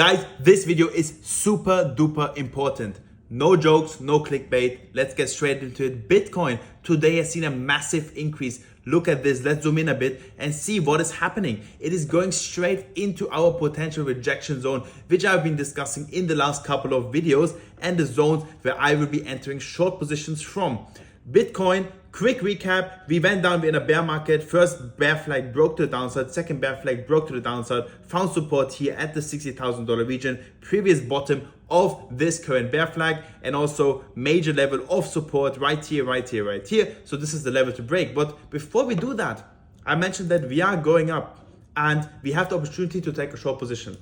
Guys, this video is super duper important. No jokes, no clickbait. Let's get straight into it. Bitcoin today has seen a massive increase. Look at this. Let's zoom in a bit and see what is happening. It is going straight into our potential rejection zone, which I've been discussing in the last couple of videos, and the zones where I will be entering short positions from. Bitcoin, quick recap, we went down in a bear market. First bear flag broke to the downside, second bear flag broke to the downside, found support here at the $60,000 region, previous bottom of this current bear flag, and also major level of support right here, right here, right here. So this is the level to break. But before we do that, I mentioned that we are going up and we have the opportunity to take a short position.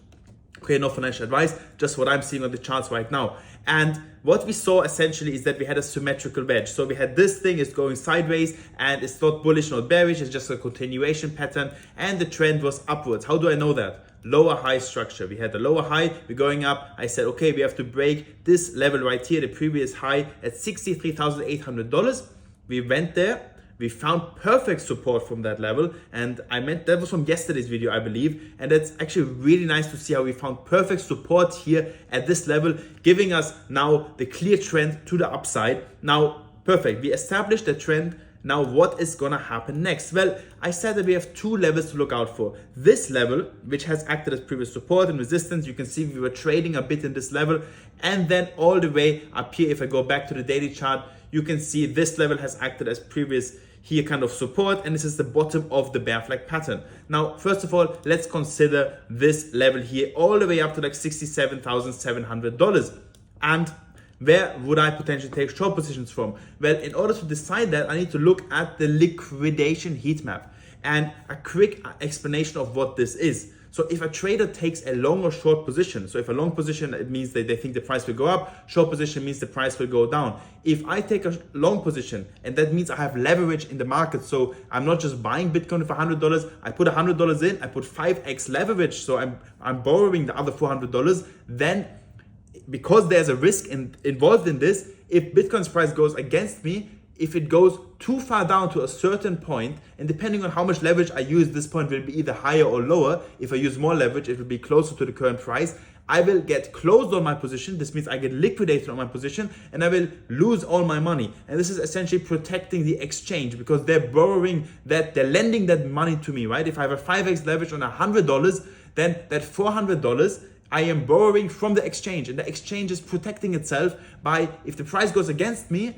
Okay, no financial advice, just what I'm seeing on the charts right now. And what we saw essentially is that we had a symmetrical wedge. So we had this thing is going sideways and it's not bullish, not bearish, it's just a continuation pattern, and the trend was upwards. How do I know that? Lower high structure. We had the lower high, we're going up. I said, okay, we have to break this level right here, the previous high at $63,800. We went there. We found perfect support from that level, and that was from yesterday's video, I believe, and it's actually really nice to see how we found perfect support here at this level, giving us now the clear trend to the upside. Now, perfect, we established the trend. Now, what is gonna happen next? Well, I said that we have two levels to look out for. This level, which has acted as previous support and resistance, you can see we were trading a bit in this level, and then all the way up here, if I go back to the daily chart, you can see this level has acted as previous here kind of support, and this is the bottom of the bear flag pattern. Now, first of all, let's consider this level here all the way up to like $67,700. And where would I potentially take short positions from? Well, in order to decide that, I need to look at the liquidation heat map and a quick explanation of what this is. So if a trader takes a long or short position, so if a long position, it means that they think the price will go up, short position means the price will go down. If I take a long position, and that means I have leverage in the market, so I'm not just buying Bitcoin for $100, I put $100 in, I put 5x leverage, so I'm borrowing the other $400, then because there's a risk involved in this, if Bitcoin's price goes against me, if it goes too far down to a certain point, and depending on how much leverage I use, this point will be either higher or lower. If I use more leverage, it will be closer to the current price. I will get closed on my position. This means I get liquidated on my position and I will lose all my money. And this is essentially protecting the exchange because they're borrowing that, they're lending that money to me, right? If I have a 5x leverage on $100, then that $400, I am borrowing from the exchange, and the exchange is protecting itself by, if the price goes against me,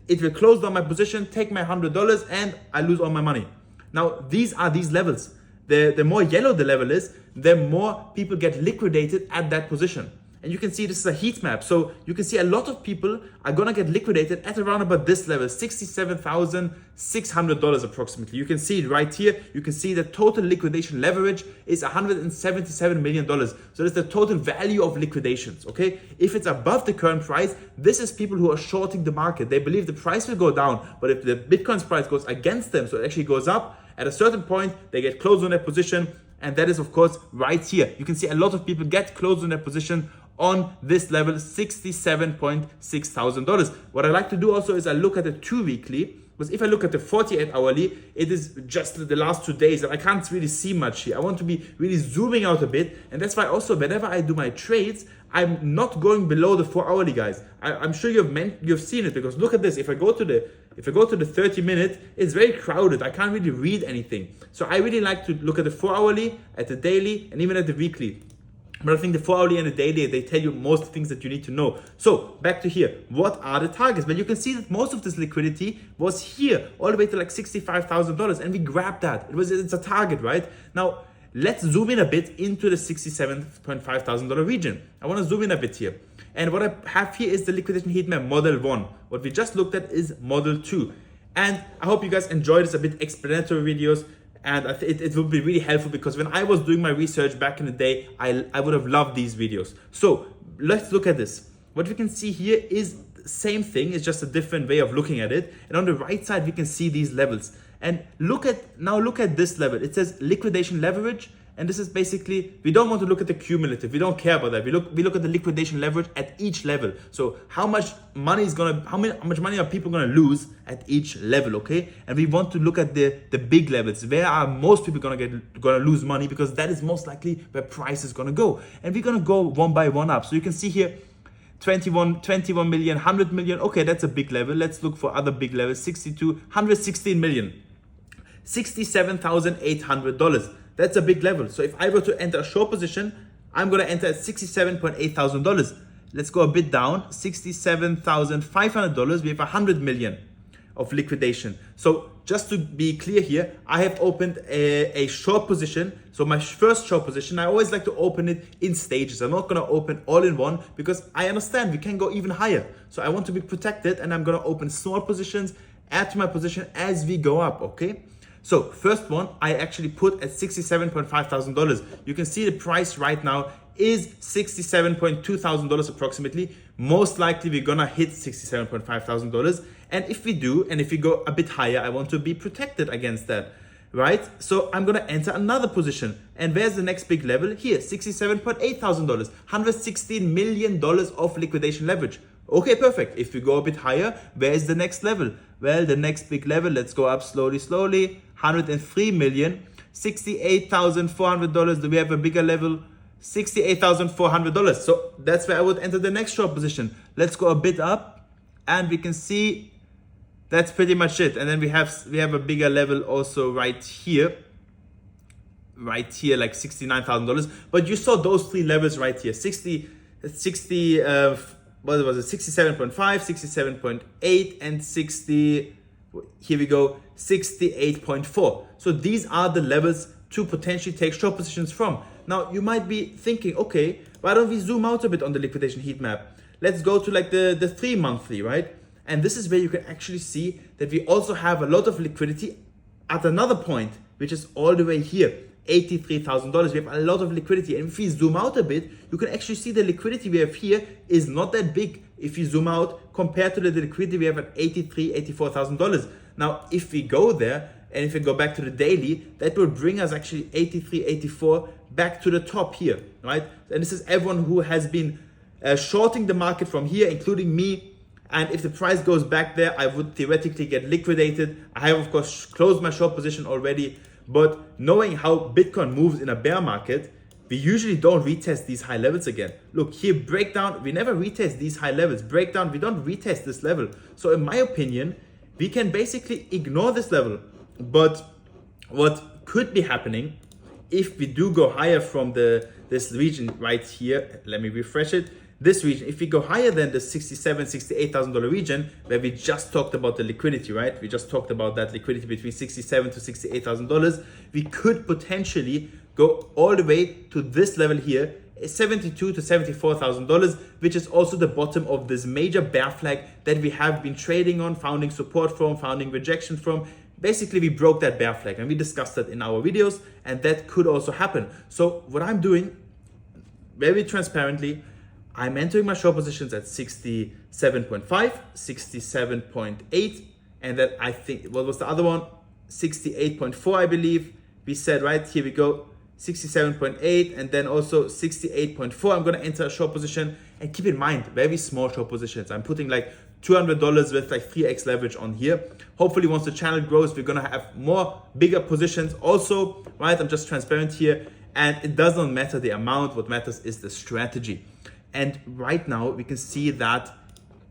it will close down my position, take my $100, and I lose all my money. Now, these are these levels. The more yellow the level is, the more people get liquidated at that position. And you can see this is a heat map. So you can see a lot of people are gonna get liquidated at around about this level, $67,600 approximately. You can see it right here. You can see the total liquidation leverage is $177 million. So that's the total value of liquidations, okay? If it's above the current price, this is people who are shorting the market. They believe the price will go down, but if the Bitcoin's price goes against them, so it actually goes up, at a certain point, they get closed on their position. And that is, of course, right here. You can see a lot of people get closed on their position on this level, $67.6 thousand. What I like to do also is I look at the 2 weekly, because if I look at the 48 hourly, it is just the last 2 days and I can't really see much here. I want to be really zooming out a bit. And that's why also whenever I do my trades, I'm not going below the 4 hourly, guys. I'm sure you've seen it, because look at this. If I go to the 30 minute, it's very crowded. I can't really read anything. So I really like to look at the 4 hourly, at the daily, and even at the weekly. But I think the 4 hourly and the daily, they tell you most things that you need to know. So back to here, what are the targets? Well, you can see that most of this liquidity was here, all the way to like $65,000, and we grabbed that. It's a target, right? Now, let's zoom in a bit into the $67.5 thousand region. I want to zoom in a bit here. And what I have here is the liquidation heat map model 1. What we just looked at is model 2. And I hope you guys enjoyed this a bit explanatory videos. And it will be really helpful, because when I was doing my research back in the day, I would have loved these videos. So let's look at this. What we can see here is the same thing. It's just a different way of looking at it. And on the right side, we can see these levels. And look at this level. It says liquidation leverage And this is basically, we don't want to look at the cumulative. We don't care about that. We look at the liquidation leverage at each level. So how much money how much money are people gonna lose at each level, okay? And we want to look at the big levels. Where are most people gonna lose money? Because that is most likely where price is gonna go. And we're gonna go one by one up. So you can see here, 21 million, 100 million. Okay, that's a big level. Let's look for other big levels. 62, 116 million, $67,800. That's a big level. So if I were to enter a short position, I'm gonna enter at $67,800. Let's go a bit down, $67,500. We have 100 million of liquidation. So just to be clear here, I have opened a short position. So my first short position, I always like to open it in stages. I'm not gonna open all in one because I understand we can go even higher. So I want to be protected, and I'm gonna open small positions, add to my position as we go up, okay? So first one, I actually put at $67,500. You can see the price right now is $67,200 approximately. Most likely we're gonna hit $67,500. And if we do, and if we go a bit higher, I want to be protected against that, right? So I'm gonna enter another position. And where's the next big level? Here, $67,800, $116 million of liquidation leverage. Okay, perfect. If we go a bit higher, where's the next level? Well, the next big level, let's go up slowly, 103 million, $68,400. Do we have a bigger level? $68,400. So that's where I would enter the next short position. Let's go a bit up, and we can see that's pretty much it. And then we have a bigger level also right here, like $69,000. But you saw those three levels right here, 60, what was it, 67.5, 67.8, and 60, here we go, 68.4. So these are the levels to potentially take short positions from. Now you might be thinking, okay, why don't we zoom out a bit on the liquidation heat map? Let's go to like the 3 monthly, right? And this is where you can actually see that we also have a lot of liquidity at another point, which is all the way here, $83,000. We have a lot of liquidity. And if we zoom out a bit, you can actually see the liquidity we have here is not that big if you zoom out compared to the liquidity we have at $84,000. Now, if we go there, and if we go back to the daily, that will bring us actually 83, 84 back to the top here, right? And this is everyone who has been shorting the market from here, including me. And if the price goes back there, I would theoretically get liquidated. I have, of course, closed my short position already. But knowing how Bitcoin moves in a bear market, we usually don't retest these high levels again. Look here, breakdown, we never retest these high levels. Breakdown, we don't retest this level. So in my opinion, we can basically ignore this level. But what could be happening if we do go higher from this region right here, let me refresh it, this region, if we go higher than the $67,000, $68,000 region, where we just talked about the liquidity, right? We just talked about that liquidity between $67,000 to $68,000. We could potentially go all the way to this level here, $72,000 to $74,000, which is also the bottom of this major bear flag that we have been trading on, finding support from, finding rejection from. Basically, we broke that bear flag, and we discussed that in our videos, and that could also happen. So what I'm doing, very transparently, I'm entering my short positions at 67.5, 67.8, and then I think, what was the other one? 68.4, I believe. We said, right, here we go, 67.8, and then also 68.4. I'm gonna enter a short position, and keep in mind, very small short positions. I'm putting like $200 with like 3x leverage on here. Hopefully once the channel grows, we're gonna have more bigger positions also, right? I'm just transparent here, and it does not matter the amount. What matters is the strategy. And right now we can see that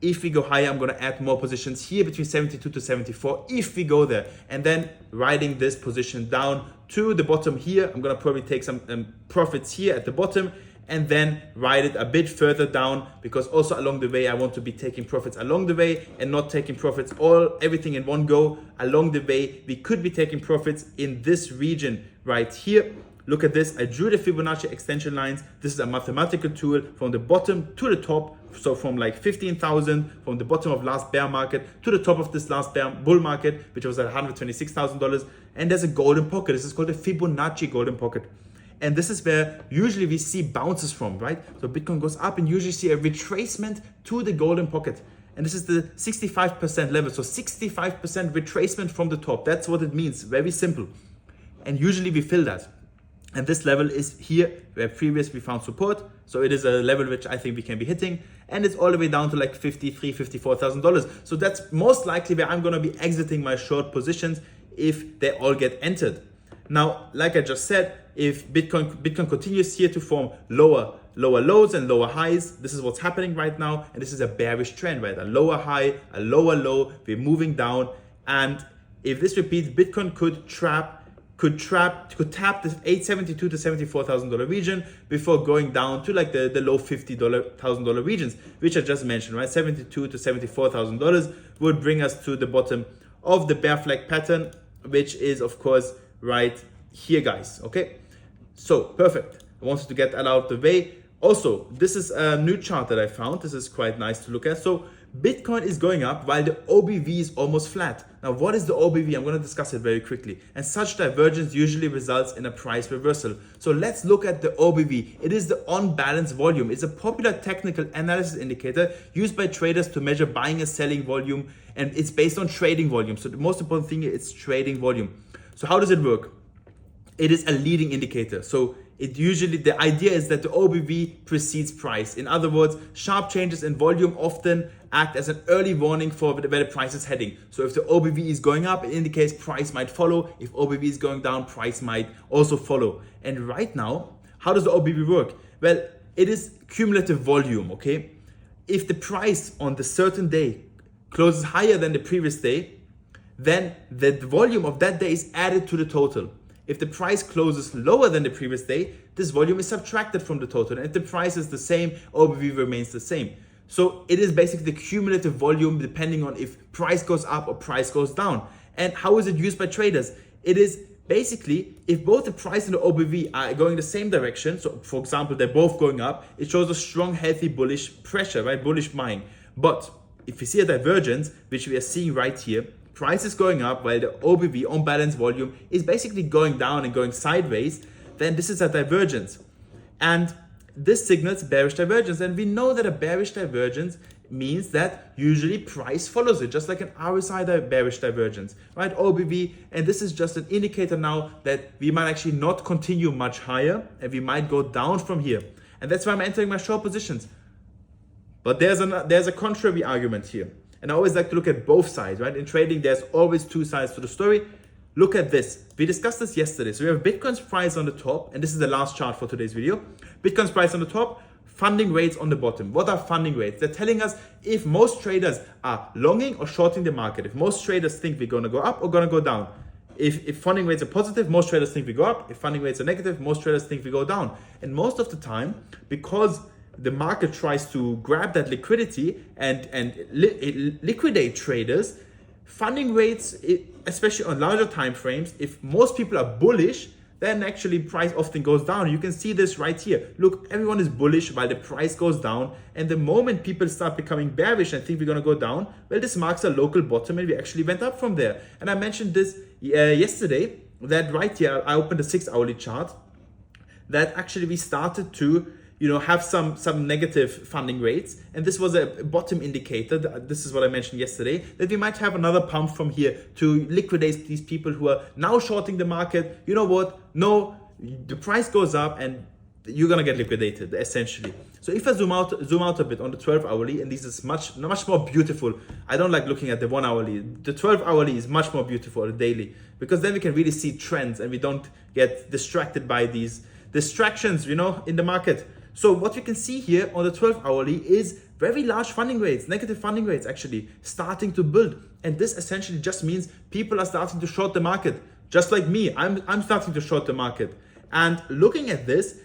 if we go higher, I'm gonna add more positions here between 72 to 74 if we go there, and then riding this position down to the bottom here. I'm gonna probably take some profits here at the bottom, and then ride it a bit further down, because also along the way I want to be taking profits along the way and not taking profits everything in one go. Along the way we could be taking profits in this region right here. Look at this, I drew the Fibonacci extension lines. This is a mathematical tool from the bottom to the top. So from like 15,000 from the bottom of last bear market to the top of this last bull market, which was at $126,000. And there's a golden pocket. This is called the Fibonacci golden pocket. And this is where usually we see bounces from, right? So Bitcoin goes up and usually see a retracement to the golden pocket. And this is the 65% level. So 65% retracement from the top. That's what it means, very simple. And usually we fill that. And this level is here where previously we found support. So it is a level which I think we can be hitting. And it's all the way down to like $53,000, $54,000. So that's most likely where I'm gonna be exiting my short positions if they all get entered. Now, like I just said, if Bitcoin continues here to form lower lows and lower highs, this is what's happening right now. And this is a bearish trend, right? A lower high, a lower low, we're moving down. And if this repeats, Bitcoin could tap the $872,000 to $74,000 region before going down to like the low $50,000 regions, which I just mentioned, right? $72,000 to $74,000 would bring us to the bottom of the bear flag pattern, which is of course right here, guys. Okay, so perfect. I wanted to get that out of the way. Also, this is a new chart that I found. This is quite nice to look at. So Bitcoin is going up while the OBV is almost flat. Now, what is the OBV? I'm going to discuss it very quickly. And such divergence usually results in a price reversal. So let's look at the OBV. It is the on-balance volume. It's a popular technical analysis indicator used by traders to measure buying and selling volume. And it's based on trading volume. So the most important thing is trading volume. So how does it work? It is a leading indicator. So the idea is that the OBV precedes price. In other words, sharp changes in volume often act as an early warning for where the price is heading. So if the OBV is going up, it indicates price might follow. If OBV is going down, price might also follow. And right now, how does the OBV work? Well, it is cumulative volume, okay? If the price on the certain day closes higher than the previous day, then the volume of that day is added to the total. If the price closes lower than the previous day, this volume is subtracted from the total. And if the price is the same, OBV remains the same. So it is basically the cumulative volume depending on if price goes up or price goes down. And how is it used by traders? It is basically if both the price and the OBV are going the same direction, so for example, they're both going up, it shows a strong, healthy bullish pressure, right? Bullish buying. But if you see a divergence, which we are seeing right here, price is going up while the OBV, on balance volume, is basically going down and going sideways, then this is a divergence. And this signals bearish divergence. And we know that a bearish divergence means that usually price follows it, just like an RSI bearish divergence, right? OBV, and this is just an indicator now that we might actually not continue much higher and we might go down from here. And that's why I'm entering my short positions. But there's a contrary argument here. And I always like to look at both sides, right? In trading, there's always two sides to the story. Look at this. We discussed this yesterday. So we have Bitcoin's price on the top, and this is the last chart for today's video. Bitcoin's price on the top, funding rates on the bottom. What are funding rates? They're telling us if most traders are longing or shorting the market. If most traders think we're going to go up or going to go down. If funding rates are positive, most traders think we go up. If funding rates are negative, most traders think we go down. And most of the time, because the market tries to grab that liquidity and liquidate traders, funding rates, especially on larger time frames, if most people are bullish, then actually price often goes down. You can see this right here. Look, everyone is bullish while the price goes down. And the moment people start becoming bearish and think we're going to go down, well, this marks a local bottom and we actually went up from there. And I mentioned this yesterday, that right here, I opened a 6-hourly chart, that actually we started to have some negative funding rates. And this was a bottom indicator. This is what I mentioned yesterday, that we might have another pump from here to liquidate these people who are now shorting the market. You know what? No, the price goes up and you're going to get liquidated, essentially. So if I zoom out a bit on the 12-hourly, and this is much more beautiful. I don't like looking at the 1-hourly. The 12-hourly is much more beautiful, the daily, because then we can really see trends and we don't get distracted by these distractions, in the market. So what you can see here on the 12-hourly is very large funding rates, negative funding rates actually starting to build. And this essentially just means people are starting to short the market. Just like me, I'm starting to short the market. And looking at this,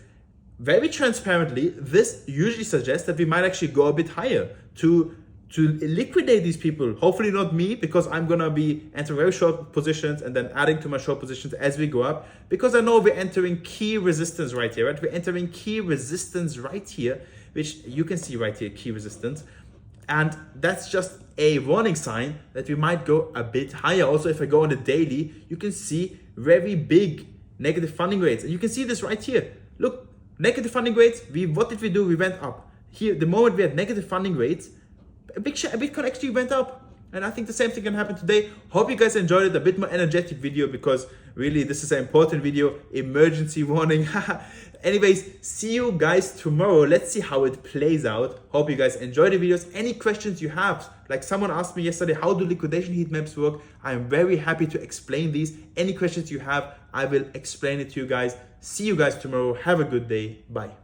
very transparently, this usually suggests that we might actually go a bit higher to liquidate these people. Hopefully not me, because I'm gonna be entering very short positions and then adding to my short positions as we go up, because I know we're entering key resistance right here, right? We're entering key resistance right here, which you can see right here, key resistance. And that's just a warning sign that we might go a bit higher. Also, if I go on the daily, you can see very big negative funding rates. And you can see this right here. Look, negative funding rates, what did we do? We went up. Here, the moment we had negative funding rates, Bitcoin actually went up. And I think the same thing can happen today. Hope you guys enjoyed it. A bit more energetic video because really this is an important video. Emergency warning. Anyways, see you guys tomorrow. Let's see how it plays out. Hope you guys enjoy the videos. Any questions you have, like someone asked me yesterday, how do liquidation heat maps work? I'm very happy to explain these. Any questions you have, I will explain it to you guys. See you guys tomorrow. Have a good day. Bye.